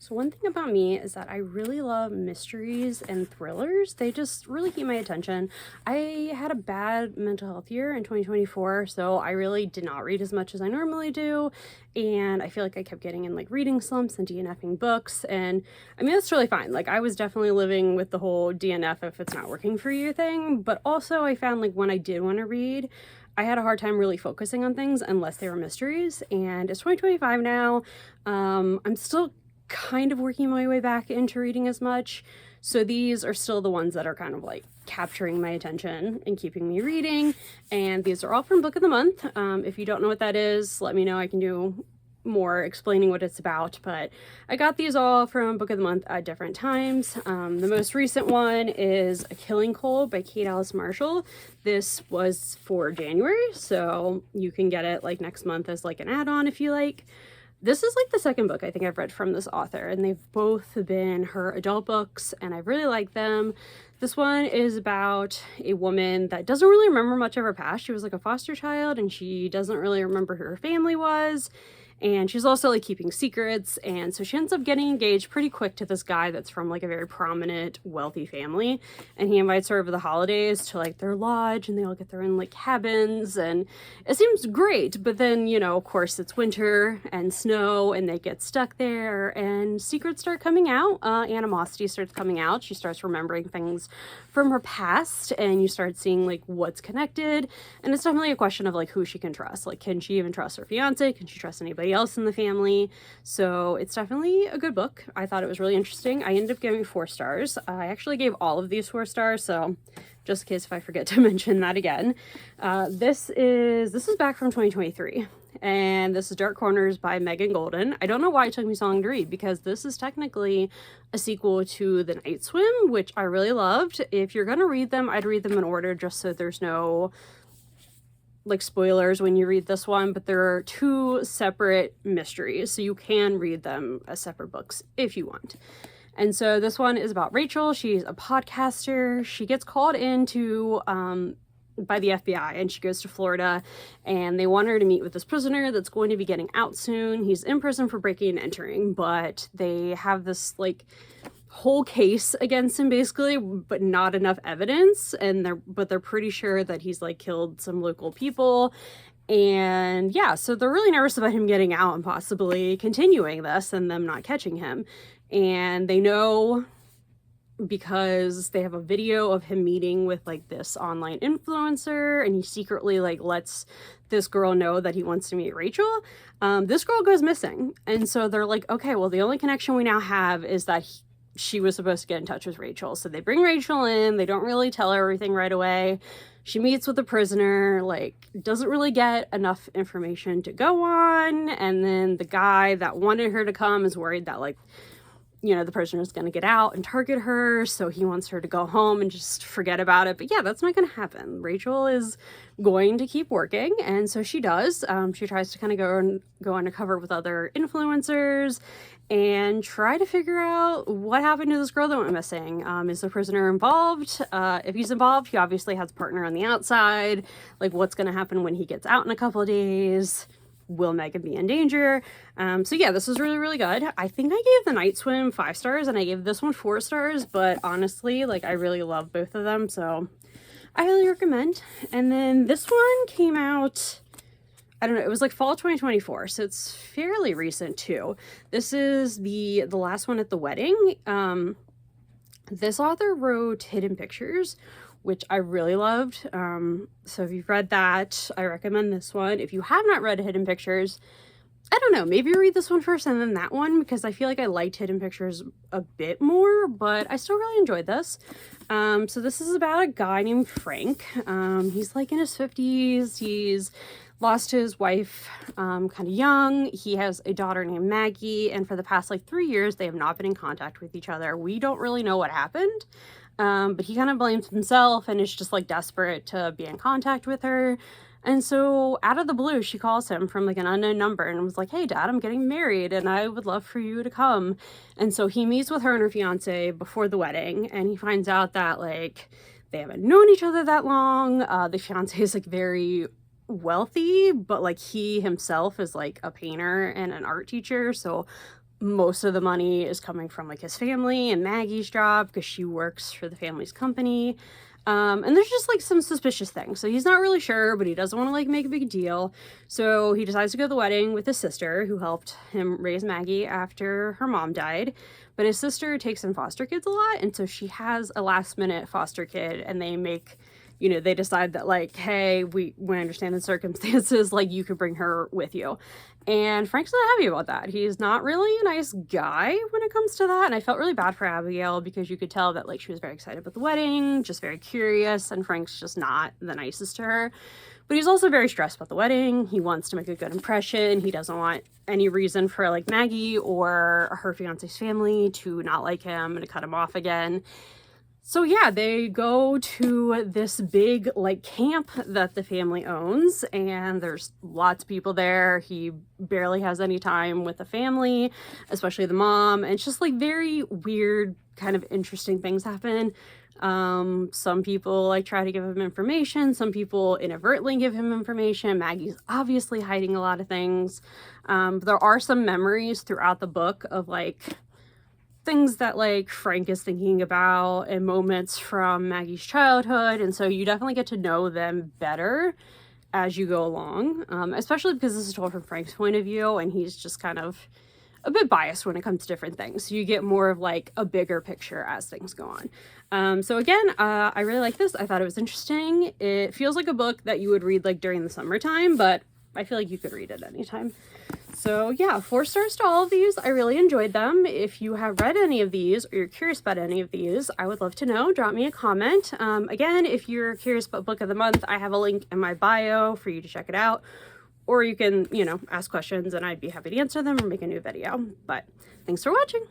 So one thing about me is that I really love mysteries and thrillers. They just really keep my attention. I had a bad mental health year in 2024, so I really did not read as much as I normally do. And I feel like I kept getting in like reading slumps and DNFing books. And I mean, that's really fine. Like I was definitely living with the whole DNF if it's not working for you thing. But also I found like when I did want to read, I had a hard time really focusing on things unless they were mysteries. And it's 2025 now. I'm still kind of working my way back into reading as much. So these are still the ones that are kind of like capturing my attention and keeping me reading. And these are all from Book of the Month. If you don't know what that is, let me know. I can do more explaining what it's about, but I got these all from Book of the Month at different times. The most recent one is A Killing Cold by Kate Alice Marshall. This was for January, so you can get it like next month as like an add-on if you like. This is like the second book I think I've read from this author, and they've both been her adult books, and I really like them. This one is about a woman that doesn't really remember much of her past. She was like a foster child, and she doesn't really remember who her family was. And she's also like keeping secrets. And so she ends up getting engaged pretty quick to this guy that's from like a very prominent, wealthy family. And he invites her over the holidays to like their lodge, and they all get their own like cabins. And it seems great. But then, you know, of course it's winter and snow, and they get stuck there, and secrets start coming out. Animosity starts coming out. She starts remembering things from her past, and you start seeing like what's connected. And it's definitely a question of like who she can trust. Like, can she even trust her fiance? Can she trust anybody else in the family? So it's definitely a good book. I thought it was really interesting. I ended up giving 4 stars. I actually gave all of these 4 stars, so just in case if I forget to mention that again. This is back from 2023. And this is Dark Corners by Megan Goldin. I don't know why it took me so long to read, because this is technically a sequel to The Night Swim, which I really loved. If you're gonna read them, I'd read them in order just so there's no like spoilers when you read this one, but there are 2 separate mysteries, so you can read them as separate books if you want. And so this one is about Rachel. She's a podcaster. She gets called into by the FBI, and she goes to Florida, and they want her to meet with this prisoner that's going to be getting out soon. He's in prison for breaking and entering, but they have this like whole case against him basically, but not enough evidence, and they're pretty sure that he's like killed some local people. And yeah, so they're really nervous about him getting out and possibly continuing this and them not catching him. And they know because they have a video of him meeting with like this online influencer, and he secretly like lets this girl know that he wants to meet Rachel. This girl goes missing, and so they're like, okay, well, the only connection we now have is that she was supposed to get in touch with Rachel. So they bring Rachel in. They don't really tell her everything right away. She meets with the prisoner, like doesn't really get enough information to go on. And then the guy that wanted her to come is worried that like, you know, the prisoner's going to get out and target her. So he wants her to go home and just forget about it. But yeah, that's not going to happen. Rachel is going to keep working. And so she does. She tries to kind of go undercover with other influencers and try to figure out what happened to this girl that went missing. Is the prisoner involved? If he's involved, he obviously has a partner on the outside. Like, what's going to happen when he gets out in a couple of days? Will Megan be in danger? So yeah, this is really, really good. I think I gave The Night Swim 5 stars, and I gave this one 4 stars, but honestly, like, I really love both of them, so I highly recommend. And then this one came out, I don't know, it was like fall 2024, so it's fairly recent too. This is the last one at the wedding. This author wrote Hidden Pictures, which I really loved. So if you've read that, I recommend this one. If you have not read Hidden Pictures, I don't know, maybe read this one first and then that one, because I feel like I liked Hidden Pictures a bit more, but I still really enjoyed this. So this is about a guy named Frank. He's like in his 50s. He's lost his wife kind of young. He has a daughter named Maggie, and for the past like 3 years, they have not been in contact with each other. We don't really know what happened. But he kind of blames himself and is just like desperate to be in contact with her. And so out of the blue, she calls him from like an unknown number and was like, hey dad, I'm getting married and I would love for you to come. And so he meets with her and her fiance before the wedding, and he finds out that like they haven't known each other that long. The fiance is like very wealthy, but like he himself is like a painter and an art teacher. So most of the money is coming from like his family and Maggie's job because she works for the family's company. And there's just like some suspicious things. So he's not really sure, but he doesn't want to like make a big deal. So he decides to go to the wedding with his sister, who helped him raise Maggie after her mom died. But his sister takes in foster kids a lot. And so she has a last minute foster kid, and they make, you know, they decide that like, hey, we understand the circumstances, like you could bring her with you. And Frank's not happy about that. He's not really a nice guy when it comes to that. And I felt really bad for Abigail because you could tell that like she was very excited about the wedding, just very curious, and Frank's just not the nicest to her. But he's also very stressed about the wedding. He wants to make a good impression. He doesn't want any reason for like Maggie or her fiance's family to not like him and to cut him off again. So yeah, they go to this big like camp that the family owns, and there's lots of people there. He barely has any time with the family, especially the mom, and it's just like very weird, kind of interesting things happen. Some people like try to give him information. Some people inadvertently give him information. Maggie's obviously hiding a lot of things. But there are some memories throughout the book of like things that like Frank is thinking about and moments from Maggie's childhood, and so you definitely get to know them better as you go along, especially because this is told from Frank's point of view, and he's just kind of a bit biased when it comes to different things. So you get more of like a bigger picture as things go on. So again, I really like this. I thought it was interesting. It feels like a book that you would read like during the summertime, but I feel like you could read it anytime. So yeah, 4 stars to all of these. I really enjoyed them. If you have read any of these or you're curious about any of these, I would love to know. Drop me a comment. Again, if you're curious about book of the month, I have a link in my bio for you to check it out. Or you can, you know, ask questions and I'd be happy to answer them or make a new video. But thanks for watching.